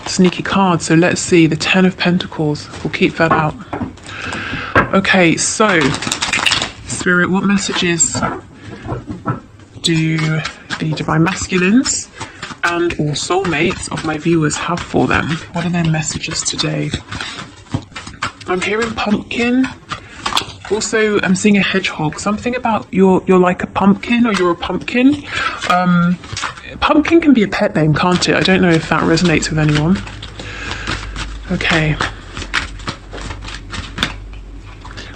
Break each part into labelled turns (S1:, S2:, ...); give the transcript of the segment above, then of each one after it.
S1: sneaky card. So let's see, the Ten of Pentacles. We'll keep that out. Okay, so Spirit, what messages do the Divine Masculines and or soulmates of my viewers have for them? What are their messages today? I'm hearing pumpkin. Also, I'm seeing a hedgehog. Something about you're like a pumpkin, or you're a pumpkin. Pumpkin can be a pet name, can't it? I don't know if that resonates with anyone. Okay.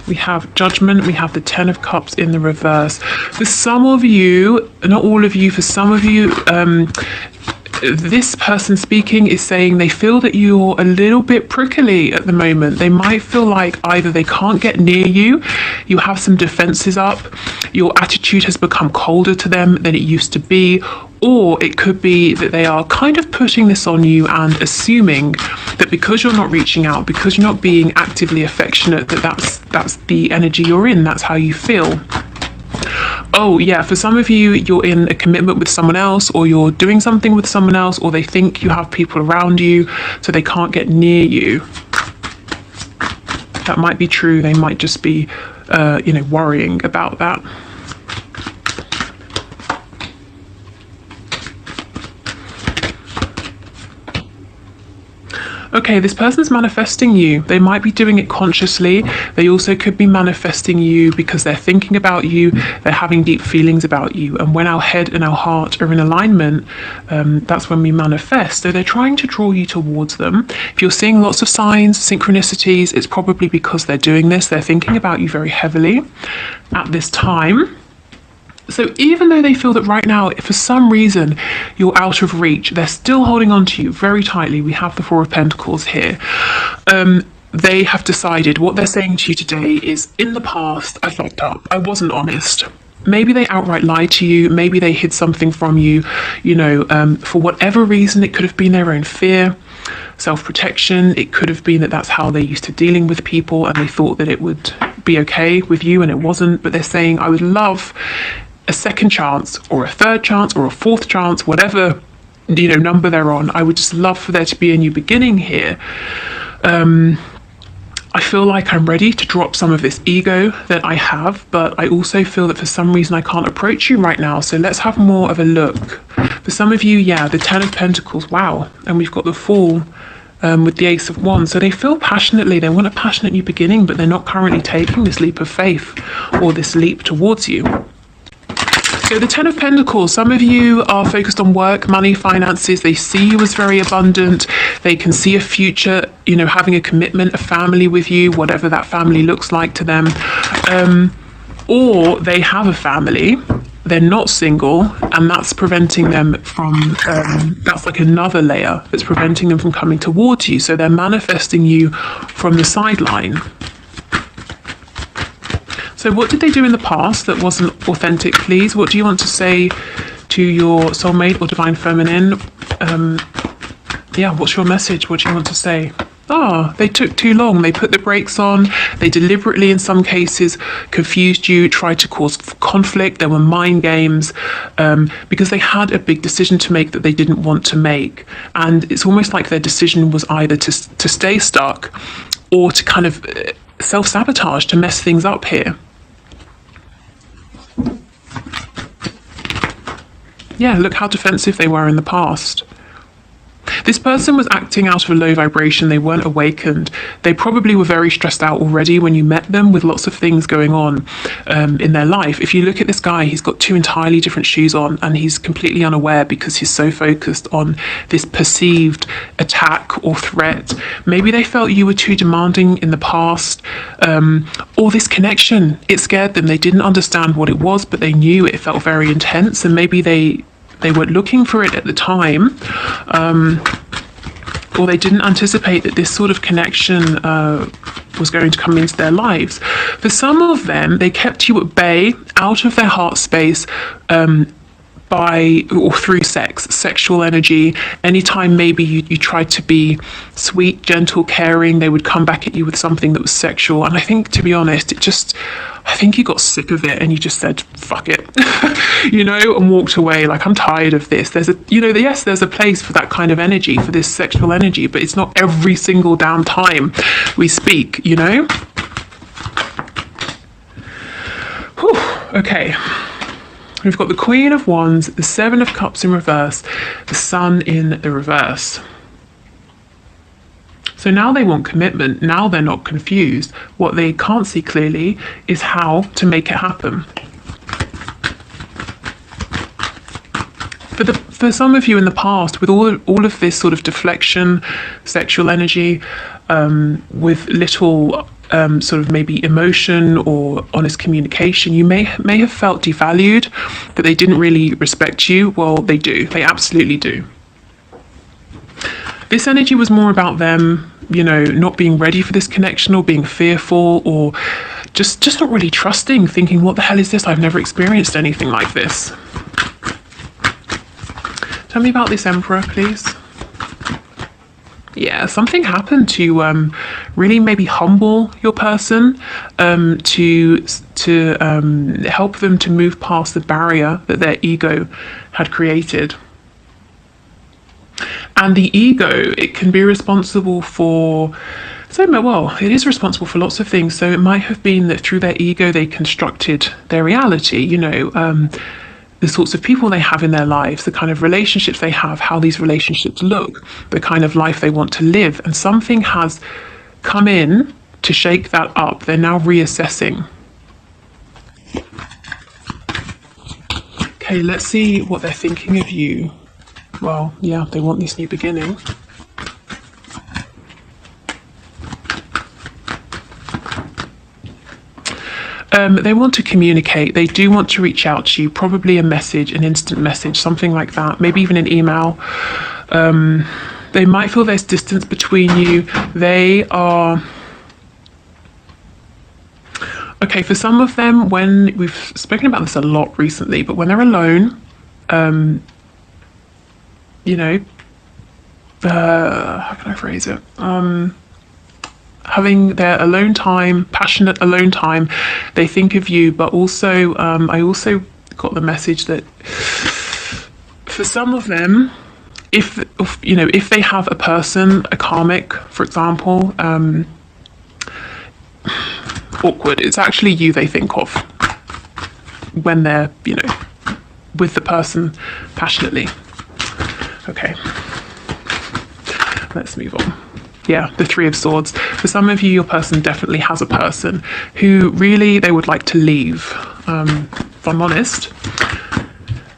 S1: We have Judgment. We have the Ten of Cups in the reverse. For some of you, not all of you, for some of you, this person speaking is saying they feel that you're a little bit prickly at the moment. They might feel like either they can't get near you, you have some defenses up, your attitude has become colder to them than it used to be, or it could be that they are kind of putting this on you and assuming that because you're not reaching out, because you're not being actively affectionate, that's the energy you're in, that's how you feel. Oh yeah, for some of you, you're in a commitment with someone else, or you're doing something with someone else, or they think you have people around you, so they can't get near you. That might be true. They might just be, worrying about that. Okay, this person's manifesting you. They might be doing it consciously. They also could be manifesting you because they're thinking about you. They're having deep feelings about you. And when our head and our heart are in alignment, that's when we manifest. So they're trying to draw you towards them. If you're seeing lots of signs, synchronicities, it's probably because they're doing this. They're thinking about you very heavily at this time. So even though they feel that right now, if for some reason you're out of reach, they're still holding on to you very tightly. We have the Four of Pentacles here. They have decided what they're saying to you today is, in the past, I fucked up. I wasn't honest. Maybe they outright lied to you. Maybe they hid something from you. For whatever reason, it could have been their own fear, self-protection. It could have been that that's how they're used to dealing with people, and they thought that it would be okay with you, and it wasn't. But they're saying, I would love a second chance, or a third chance, or a fourth chance, whatever number they're on. I would just love for there to be a new beginning here. I feel like I'm ready to drop some of this ego that I have, but I also feel that for some reason I can't approach you right now. So let's have more of a look. For some of you, yeah, the Ten of Pentacles, wow. And we've got the Fool with the Ace of Wands. So they feel passionately, they want a passionate new beginning, but they're not currently taking this leap of faith or this leap towards you. So the Ten of Pentacles, some of you are focused on work, money, finances. They see you as very abundant. They can see a future, having a commitment, a family with you, whatever that family looks like to them. Or they have a family, they're not single, and that's preventing them from, that's like another layer that's preventing them from coming towards you. So they're manifesting you from the sideline. So what did they do in the past that wasn't authentic, please? What do you want to say to your soulmate or divine feminine? What's your message? What do you want to say? They took too long. They put the brakes on. They deliberately, in some cases, confused you, tried to cause conflict. There were mind games because they had a big decision to make that they didn't want to make. And it's almost like their decision was either to stay stuck or to kind of self-sabotage, to mess things up here. Yeah, look how defensive they were in the past. This person was acting out of a low vibration. They weren't awakened. They probably were very stressed out already when you met them, with lots of things going on in their life. If you look at this guy, he's got two entirely different shoes on, and he's completely unaware because he's so focused on this perceived attack or threat. Maybe they felt you were too demanding in the past, or this connection, it scared them. They didn't understand what it was, but they knew it felt very intense, and maybe they weren't looking for it at the time, or they didn't anticipate that this sort of connection was going to come into their lives. For some of them, they kept you at bay, out of their heart space, by or through sex, sexual energy. Anytime maybe you tried to be sweet, gentle, caring, they would come back at you with something that was sexual. And I think, to be honest, I think you got sick of it and you just said, fuck it, and walked away. Like, I'm tired of this. There's yes, there's a place for that kind of energy, for this sexual energy, but it's not every single damn time we speak, Whew. Okay. We've got the Queen of Wands, the Seven of Cups in reverse, the Sun in the reverse. So now they want commitment. Now they're not confused. What they can't see clearly is how to make it happen. For some of you in the past, with all of this sort of deflection, sexual energy, with little sort of maybe emotion or honest communication, you may have felt devalued, that they didn't really respect you. Well, they do. They absolutely do. This energy was more about them, not being ready for this connection, or being fearful, or just not really trusting, thinking, what the hell is this? I've never experienced anything like this. Tell me about this Emperor, please. Yeah, something happened to really maybe humble your person, to help them to move past the barrier that their ego had created. And the ego, it can be responsible for, it is responsible for lots of things. So it might have been that through their ego, they constructed their reality, the sorts of people they have in their lives, the kind of relationships they have, how these relationships look, the kind of life they want to live. And something has come in to shake that up. They're now reassessing. Okay, let's see what they're thinking of you. Well, yeah, they want this new beginning. They want to communicate. They do want to reach out to you, probably a message, an instant message, something like that, maybe even an email. They might feel there's distance between you. They are... Okay, for some of them, when we've spoken about this a lot recently, but when they're alone, how can I phrase it? Having their alone time, passionate alone time, they think of you, but also, I also got the message that for some of them, if they have a person, a karmic, for example, awkward, it's actually you they think of when they're, with the person passionately. Okay, let's move on. Yeah, the Three of Swords. For some of you, your person definitely has a person who really they would like to leave, if I'm honest.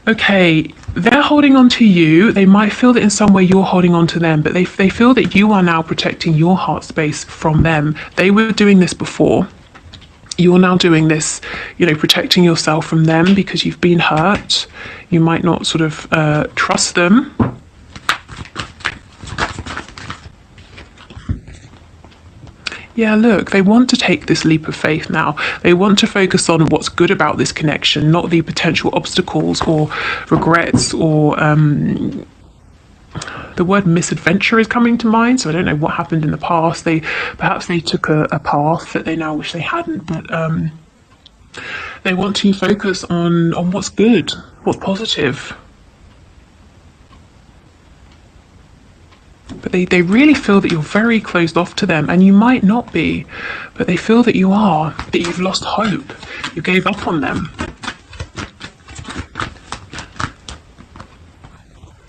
S1: Okay, they're holding on to you. They might feel that in some way you're holding on to them, but they feel that you are now protecting your heart space from them. They were doing this before. You're now doing this, protecting yourself from them because you've been hurt. You might not sort of trust them. Yeah, look, they want to take this leap of faith now. They want to focus on what's good about this connection, not the potential obstacles or regrets or the word misadventure is coming to mind. So I don't know what happened in the past. Perhaps they took a path that they now wish they hadn't, but they want to focus on what's good, what's positive. But they really feel that you're very closed off to them, and you might not be, but they feel that you are, that you've lost hope, you gave up on them.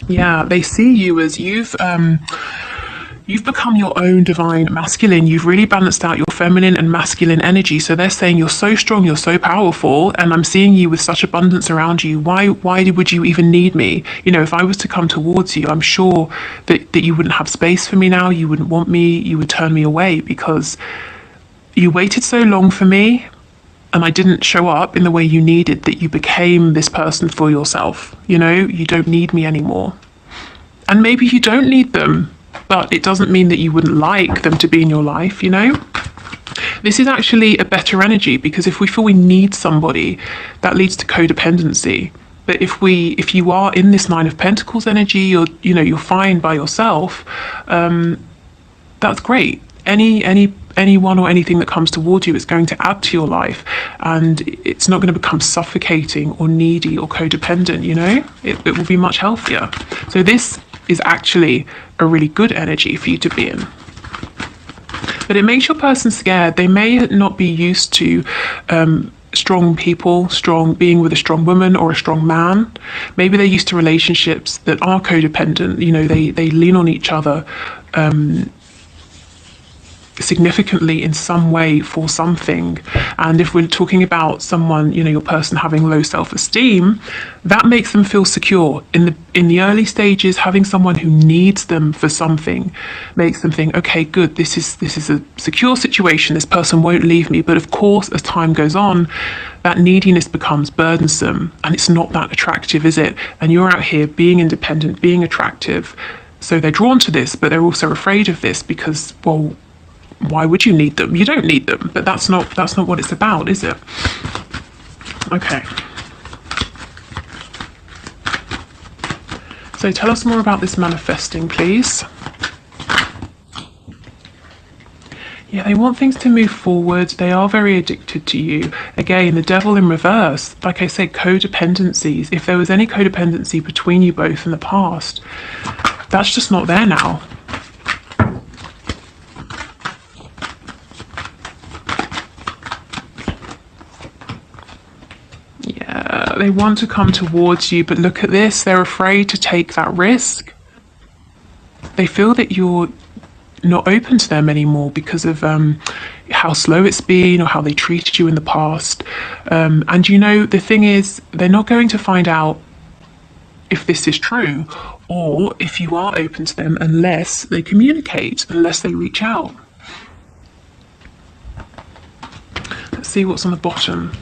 S1: Yeah, they see you as you've become your own divine masculine. You've really balanced out your feminine and masculine energy. So they're saying you're so strong, you're so powerful, and I'm seeing you with such abundance around you. Why would you even need me? If I was to come towards you, I'm sure that you wouldn't have space for me now. You wouldn't want me. You would turn me away because you waited so long for me, and I didn't show up in the way you needed, that you became this person for yourself. You don't need me anymore. And maybe you don't need them, but it doesn't mean that you wouldn't like them to be in your life, This is actually a better energy, because if we feel we need somebody, that leads to codependency. But if you are in this Nine of Pentacles energy, you're fine by yourself, that's great. anyone or anything that comes towards you is going to add to your life, and it's not going to become suffocating or needy or codependent. It will be much healthier. So this is actually a really good energy for you to be in. But it makes your person scared. They may not be used to strong people, being with a strong woman or a strong man. Maybe they're used to relationships that are codependent. They lean on each other significantly in some way for something. And if we're talking about someone, your person having low self-esteem, that makes them feel secure. In the early stages, having someone who needs them for something makes them think, okay, good, this is a secure situation, this person won't leave me. But of course, as time goes on, that neediness becomes burdensome, and it's not that attractive, is it? And you're out here being independent, being attractive, so they're drawn to this, but they're also afraid of this because, well, why would you need them? You don't need them, but that's not what it's about, is it? Okay. So tell us more about this manifesting, please. Yeah, they want things to move forward. They are very addicted to you. Again, the devil in reverse. Like I said, codependencies. If there was any codependency between you both in the past, that's just not there now. They want to come towards you, but look at this, they're afraid to take that risk. They feel that you're not open to them anymore because of how slow it's been or how they treated you in the past. And the thing is, they're not going to find out if this is true or if you are open to them unless they communicate, unless they reach out. Let's see what's on the bottom.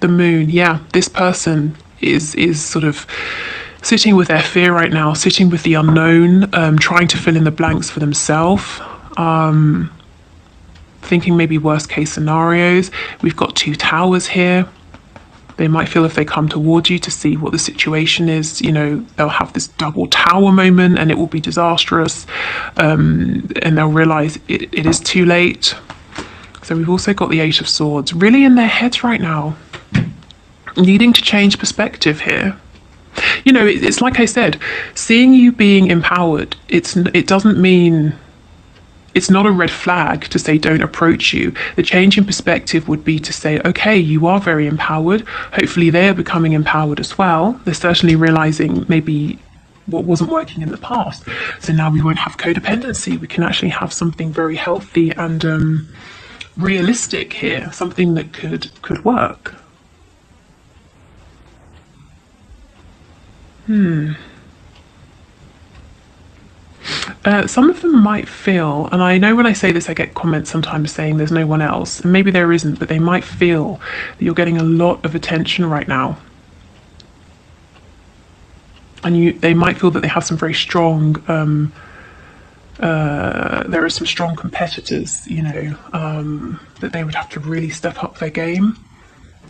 S1: The moon. Yeah, this person is sort of sitting with their fear right now, sitting with the unknown, trying to fill in the blanks for themselves, thinking maybe worst case scenarios. We've got 2 towers here. They might feel if they come towards you to see what the situation is, they'll have this double tower moment and it will be disastrous, and they'll realize it is too late. So we've also got the 8 of Swords, really in their heads right now, needing to change perspective here. It's like I said, seeing you being empowered, it doesn't mean, it's not a red flag to say don't approach you. The change in perspective would be to say, okay, you are very empowered. Hopefully they're becoming empowered as well. They're certainly realizing maybe what wasn't working in the past. So now we won't have codependency. We can actually have something very healthy and realistic here, something that could work. Some of them might feel, and I know when I say this I get comments sometimes saying there's no one else, and maybe there isn't, but they might feel that you're getting a lot of attention right now. And they might feel that they have some very strong, there are some strong competitors, that they would have to really step up their game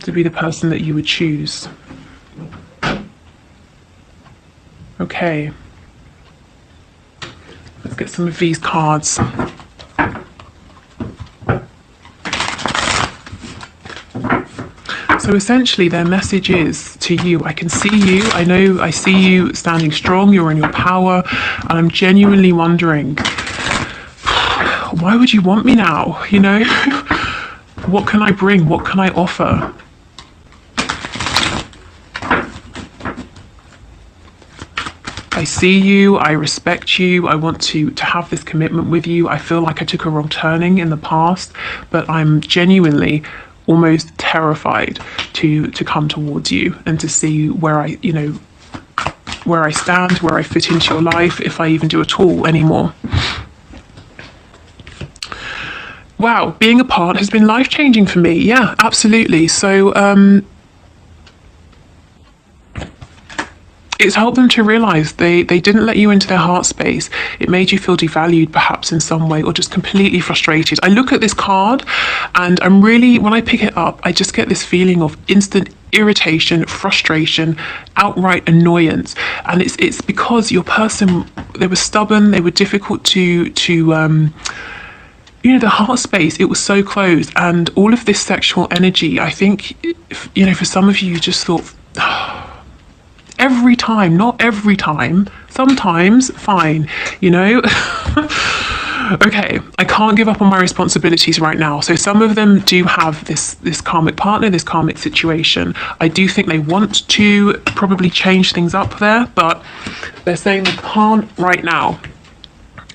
S1: to be the person that you would choose. Okay. Let's get some of these cards. So essentially their message is to you, I can see you, I see you standing strong, you're in your power, and I'm genuinely wondering, why would you want me now? What can I bring? What can I offer? I see you, I respect you, I want to have this commitment with you. I feel like I took a wrong turning in the past, but I'm genuinely almost terrified to come towards you and to see where I stand, where I fit into your life, if I even do at all anymore. Wow, being apart has been life-changing for me. Yeah, absolutely. So it's helped them to realize they didn't let you into their heart space. It made you feel devalued perhaps in some way, or just completely frustrated. I look at this card and I'm really, when I pick it up, I just get this feeling of instant irritation, frustration, outright annoyance. And it's because your person, they were stubborn, they were difficult to the heart space, it was so closed, and all of this sexual energy, I think, for some of you, you just thought, every time, not every time, sometimes, fine, Okay, I can't give up on my responsibilities right now. So some of them do have this karmic partner, this karmic situation. I do think they want to probably change things up there, but they're saying they can't right now.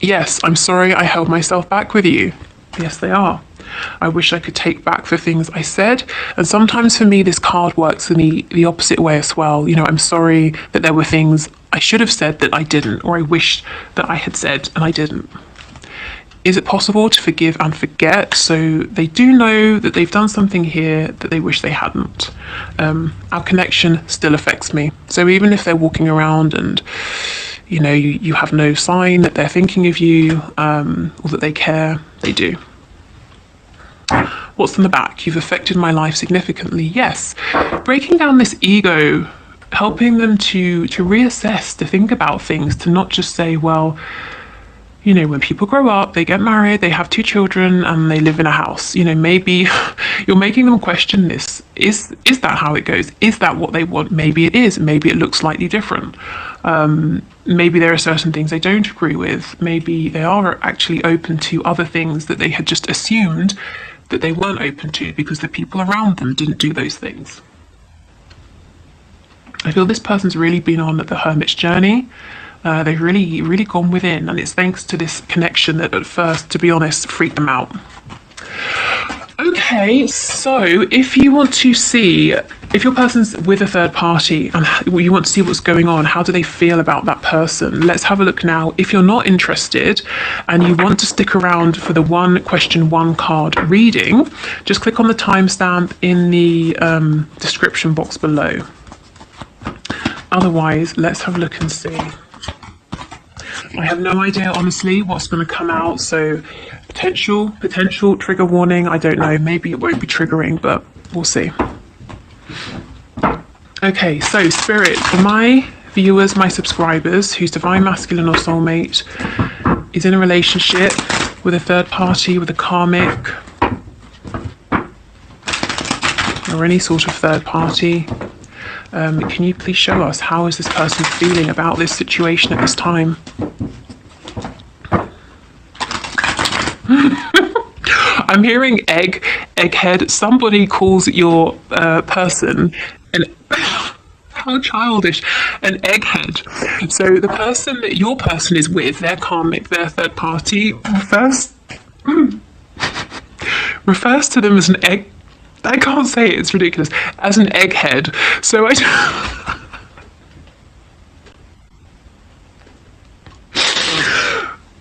S1: Yes, I'm sorry I held myself back with you. Yes, they are. I wish I could take back the things I said. And sometimes for me, this card works for me the opposite way as well. I'm sorry that there were things I should have said that I didn't, or I wished that I had said and I didn't. Is it possible to forgive and forget? So they do know that they've done something here that they wish they hadn't. Our connection still affects me. So even if they're walking around and you have no sign that they're thinking of you, or that they care, they do. What's on the back? You've affected my life significantly. Yes. Breaking down this ego, helping them to reassess, to think about things, to not just say, well, when people grow up, they get married, they have 2 children, and they live in a house. Maybe you're making them question this. Is that how it goes? Is that what they want? Maybe it is. Maybe it looks slightly different. Maybe there are certain things they don't agree with. Maybe they are actually open to other things that they had just assumed that they weren't open to because the people around them didn't do those things. I feel this person's really been on the hermit's journey. They've really, really gone within, and it's thanks to this connection that at first, to be honest, freaked them out. Okay, so if you want to see, if your person's with a third party and you want to see what's going on, how do they feel about that person? Let's have a look now. If you're not interested and you want to stick around for the 1 question 1 card reading, just click on the timestamp in the description box below. Otherwise, let's have a look and see. I have no idea, honestly, what's going to come out. So potential trigger warning. I don't know. Maybe it won't be triggering, but we'll see. Okay, so Spirit, for my viewers, my subscribers, whose divine masculine or soulmate is in a relationship with a third party, with a karmic, or any sort of third party, can you please show us how is this person feeling about this situation at this time? I'm hearing egghead. Somebody calls your person how childish, an egghead. So the person that your person is with, their karmic, their third party, refers to them as an egg. I can't say it, it's ridiculous. As an egghead. So oh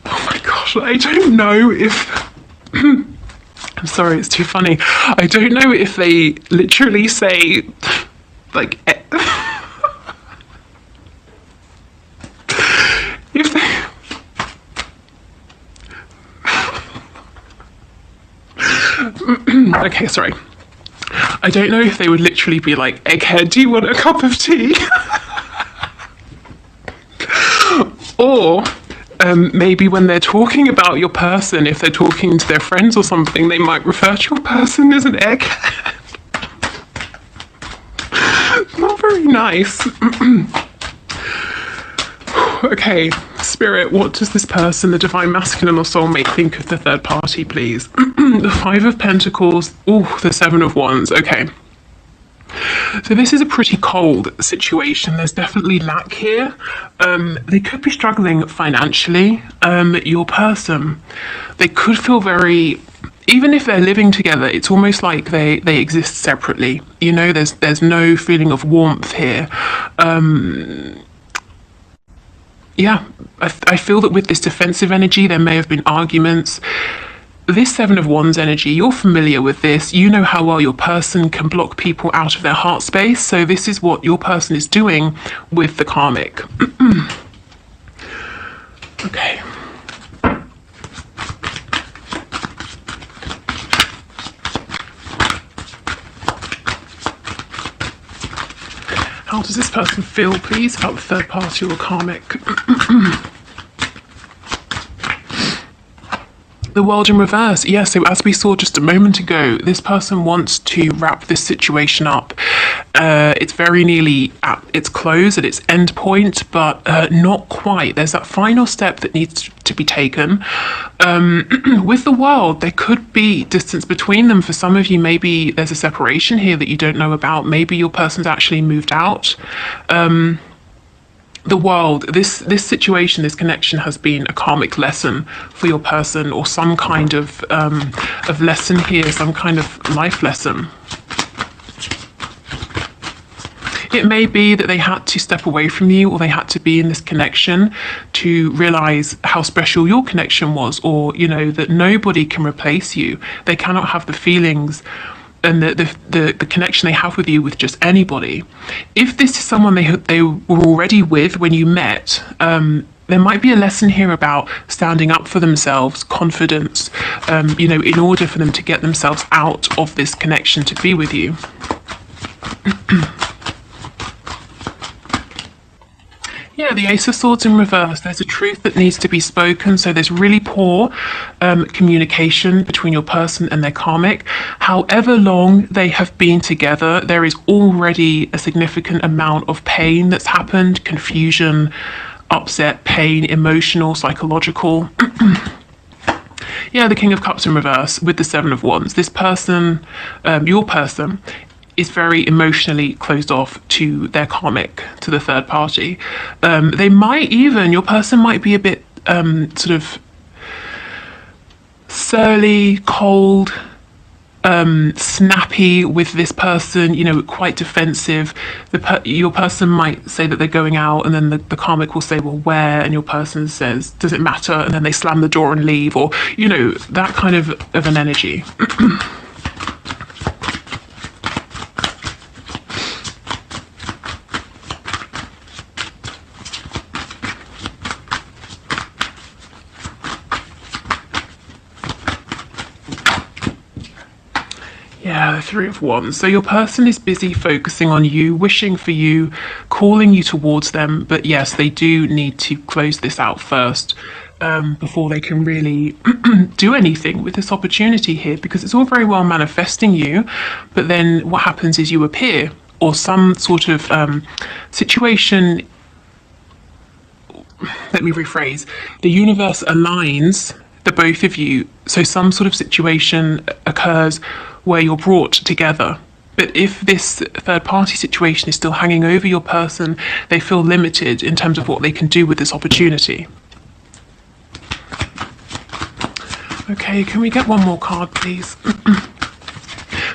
S1: my gosh, I don't know if I'm sorry, it's too funny. I don't know if they literally say like if they okay, sorry. I don't know if they would literally be like, egghead, do you want a cup of tea? Or maybe when they're talking about your person, if they're talking to their friends or something, they might refer to your person as an egghead. Not very nice. Okay, Spirit, what does this person, the divine masculine or soulmate, think of the third party, please? The 5 of Pentacles, the 7 of Wands, okay. So this is a pretty cold situation. There's definitely lack here. They could be struggling financially. Your person, they could feel very, even if they're living together, it's almost like they exist separately. There's no feeling of warmth here. Yeah, I feel that with this defensive energy, there may have been arguments. This 7 of Wands energy, you're familiar with this. You know how well your person can block people out of their heart space. So this is what your person is doing with the karmic. Okay. How does this person feel, please, about the third party or karmic? The world in reverse. Yeah, so as we saw just a moment ago, this person wants to wrap this situation up. It's very nearly at its close, at its end point, but not quite. There's that final step that needs to be taken. With the world, there could be distance between them. For some of you, maybe there's a separation here that you don't know about. Maybe your person's actually moved out. The world, this situation, this connection has been a karmic lesson for your person, or some kind of lesson here, some kind of life lesson. It may be that they had to step away from you, or they had to be in this connection to realize how special your connection was, or, you know, that nobody can replace you. They cannot have the feelings and the connection they have with you with just anybody. If this is someone they were already with when you met, there might be a lesson here about standing up for themselves, confidence, you know, in order for them to get themselves out of this connection to be with you. Yeah, the Ace of Swords in reverse. There's a truth that needs to be spoken. So there's really poor communication between your person and their karmic. However long they have been together, there is already a significant amount of pain that's happened, confusion, upset, pain, emotional, psychological. Yeah, the King of Cups in reverse with the Seven of Wands. This person, your person, is very emotionally closed off to their karmic, to the third party. They might even, your person might be a bit sort of surly, cold, snappy with this person, you know, quite defensive. Your person might say that they're going out, and then the karmic will say, well, where? And your person says, does it matter? And then they slam the door and leave, or, you know, that kind of an energy. Yeah, the Three of Wands. So your person is busy focusing on you, wishing for you, calling you towards them. But yes, they do need to close this out first before they can really do anything with this opportunity here, because it's all very well manifesting you. But then what happens is you appear, or some sort of situation. Let me rephrase. The universe aligns the both of you. So some sort of situation occurs where you're brought together. But if this third party situation is still hanging over your person, they feel limited in terms of what they can do with this opportunity. Okay, can we get one more card, please?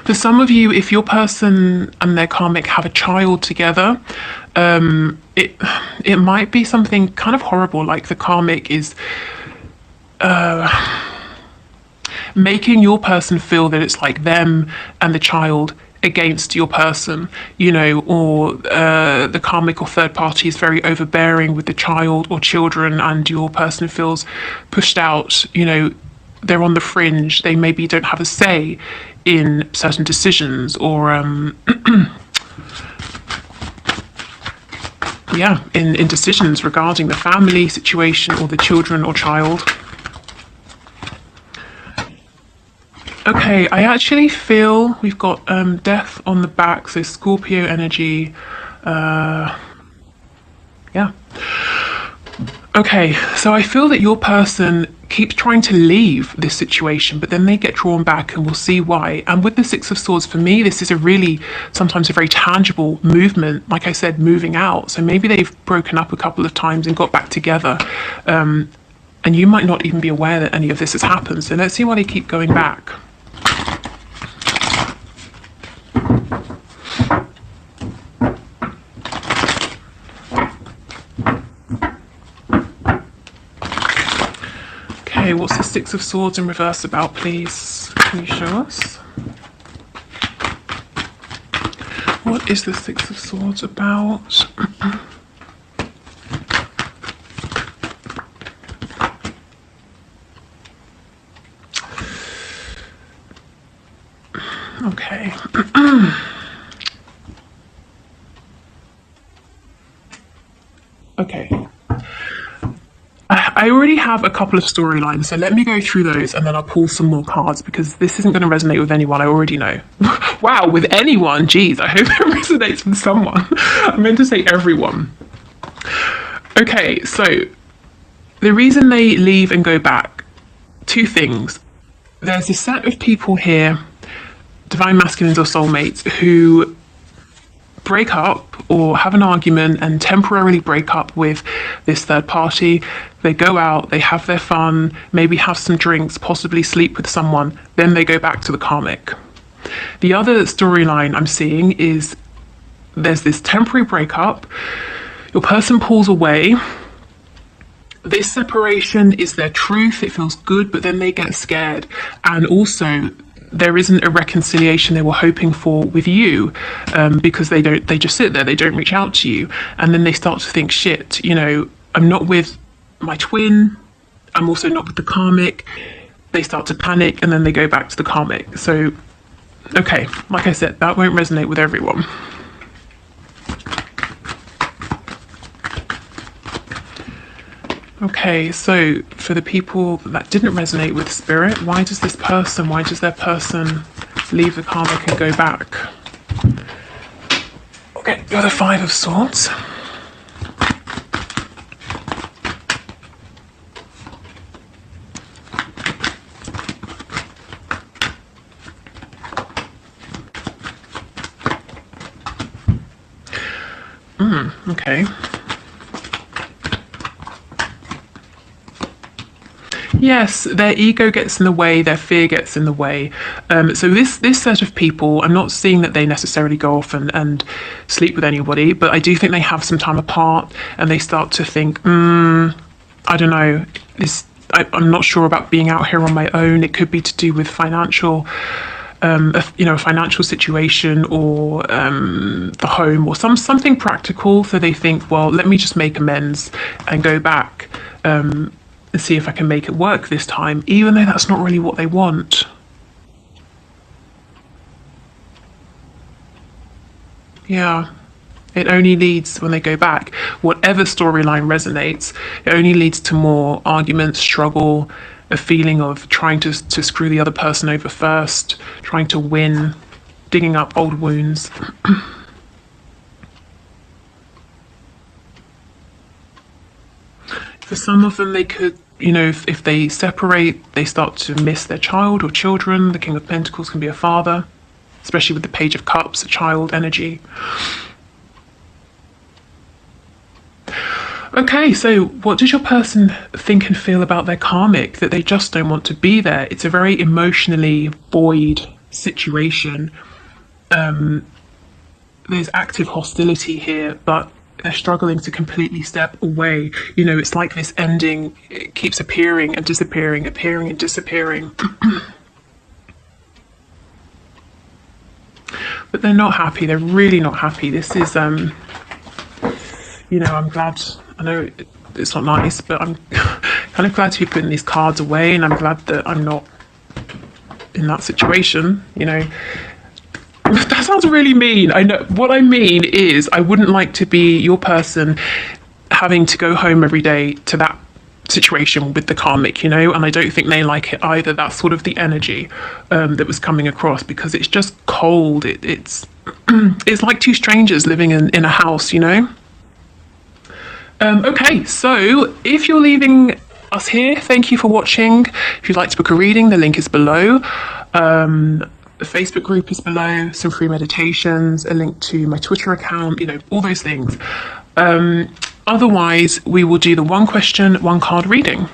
S1: For some of you, if your person and their karmic have a child together, it might be something kind of horrible, like the karmic is making your person feel that it's like them and the child against your person, you know, or the karmic or third party is very overbearing with the child or children, and your person feels pushed out, you know, they're on the fringe, they maybe don't have a say in certain decisions, or yeah, in decisions regarding the family situation or the children or child. Okay, I actually feel we've got death on the back, so Scorpio energy. Yeah. Okay, so I feel that your person keeps trying to leave this situation, but then they get drawn back, and we'll see why. And with the Six of Swords, for me, this is a really, sometimes a very tangible movement, like I said, moving out. So maybe they've broken up a couple of times and got back together. And you might not even be aware that any of this has happened. So let's see why they keep going back. Okay, what's the Six of Swords in reverse about, please? Can you show us? What is the Six of Swords about? Okay. Okay. I already have a couple of storylines, so let me go through those and then I'll pull some more cards because this isn't going to resonate with anyone, I already know. Wow, with anyone? Geez, I hope it resonates with someone. I meant to say everyone. Okay, so the reason they leave and go back, two things. There's a set of people here, divine masculines or soulmates, who break up or have an argument and temporarily break up with this third party. They go out, they have their fun, maybe have some drinks, possibly sleep with someone, then they go back to the karmic. The other storyline I'm seeing is there's this temporary breakup, your person pulls away, this separation is their truth, it feels good, but then they get scared, and also there isn't a reconciliation they were hoping for with you, because they just sit there, they don't reach out to you, and then they start to think, shit, you know, I'm not with my twin, I'm also not with the karmic. They start to panic and then they go back to the karmic. So, okay, like I said, that won't resonate with everyone. Okay, so for the people that didn't resonate with spirit, why does their person leave the karmic and go back? Okay, you're the Five of Swords. Okay. Yes, their ego gets in the way, their fear gets in the way. So this set of people, I'm not seeing that they necessarily go off and sleep with anybody, but I do think they have some time apart and they start to think, I don't know, I'm not sure about being out here on my own. It could be to do with financial, a financial situation or the home or something practical. So they think, well, let me just make amends and go back. And see if I can make it work this time, even though that's not really what they want. Yeah, it only leads, when they go back, whatever storyline resonates, it only leads to more arguments, struggle, a feeling of trying to screw the other person over first, trying to win, digging up old wounds. For some of them, they could, if they separate, they start to miss their child or children. The King of Pentacles can be a father, especially with the Page of Cups, a child energy. Okay, so what does your person think and feel about their karmic? That they just don't want to be there. It's a very emotionally void situation. There's active hostility here, but they're struggling to completely step away. It's like this ending, it keeps appearing and disappearing, appearing and disappearing. But they're not happy. They're really not happy. This is, I'm glad, I know it's not nice, but I'm kind of glad to be putting these cards away, and I'm glad that I'm not in that situation, That sounds really mean. I know. What I mean is I wouldn't like to be your person having to go home every day to that situation with the karmic, and I don't think they like it either. That's sort of the energy that was coming across, because it's just cold. It's it's like two strangers living in a house, Okay, so if you're leaving us here, thank you for watching. If you'd like to book a reading, the link is below. The Facebook group is below, some free meditations, a link to my Twitter account, all those things. Otherwise, we will do the one question, one card reading.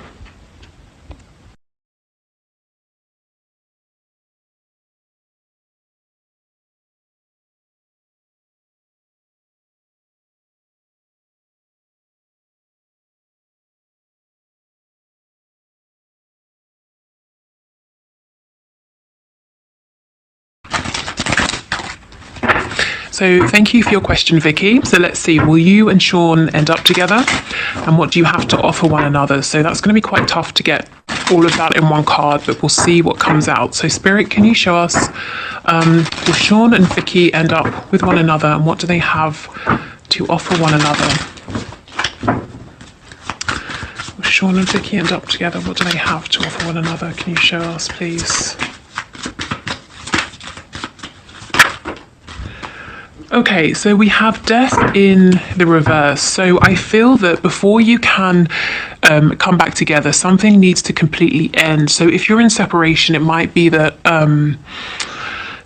S1: So thank you for your question, Vicky. So let's see, will you and Sean end up together? And what do you have to offer one another? So that's going to be quite tough to get all of that in one card, but we'll see what comes out. So Spirit, can you show us, will Sean and Vicky end up with one another, and what do they have to offer one another? Will Sean and Vicky end up together, what do they have to offer one another? Can you show us, please? Okay, so we have death in the reverse. So I feel that before you can come back together, something needs to completely end. So if you're in separation, it might be that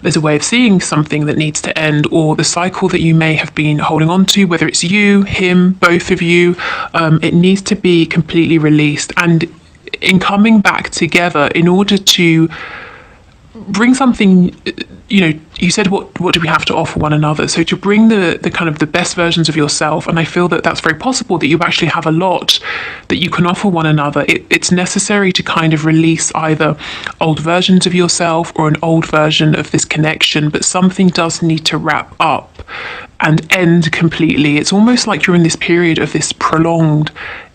S1: there's a way of seeing something that needs to end, or the cycle that you may have been holding on to, whether it's you, him, both of you, it needs to be completely released. And in coming back together, in order to bring something, you know, you said what do we have to offer one another, so to bring the kind of the best versions of yourself, and I feel that that's very possible, that you actually have a lot that you can offer one another. It's necessary to kind of release either old versions of yourself or an old version of this connection, but something does need to wrap up and end completely. It's almost like you're in this period of this prolonged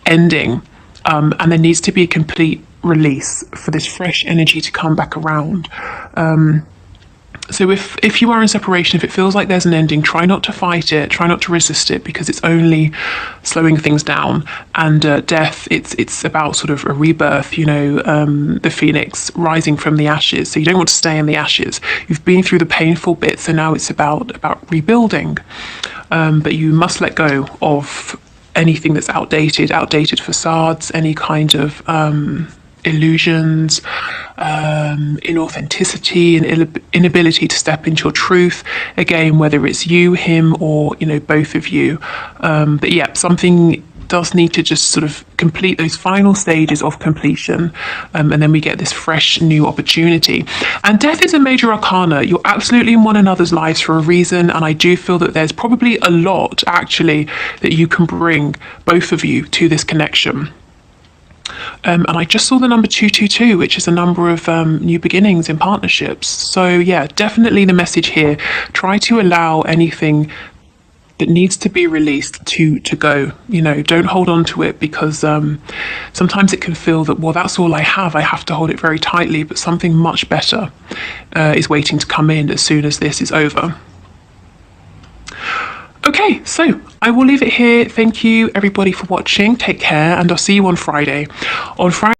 S1: ending, and there needs to be a complete release for this fresh energy to come back around. So if you are in separation, if it feels like there's an ending, try not to fight it, try not to resist it, because it's only slowing things down. And death, it's about sort of a rebirth, you know, the phoenix rising from the ashes. So you don't want to stay in the ashes. You've been through the painful bits, so now it's about rebuilding. But you must let go of anything that's outdated facades, any kind of illusions, inauthenticity, and inability to step into your truth. Again, whether it's you, him, or, you know, both of you. But yeah, something does need to just sort of complete those final stages of completion, and then we get this fresh new opportunity. And death is a major arcana. You're absolutely in one another's lives for a reason, and I do feel that there's probably a lot actually that you can bring, both of you, to this connection. And I just saw the number 222, which is a number of new beginnings in partnerships. So yeah, definitely the message here, try to allow anything that needs to be released to go. You know, don't hold on to it, because sometimes it can feel that, well, that's all I have to hold it very tightly, but something much better is waiting to come in as soon as this is over. Okay, so I will leave it here. Thank you everybody for watching. Take care, and I'll see you on Friday. On Friday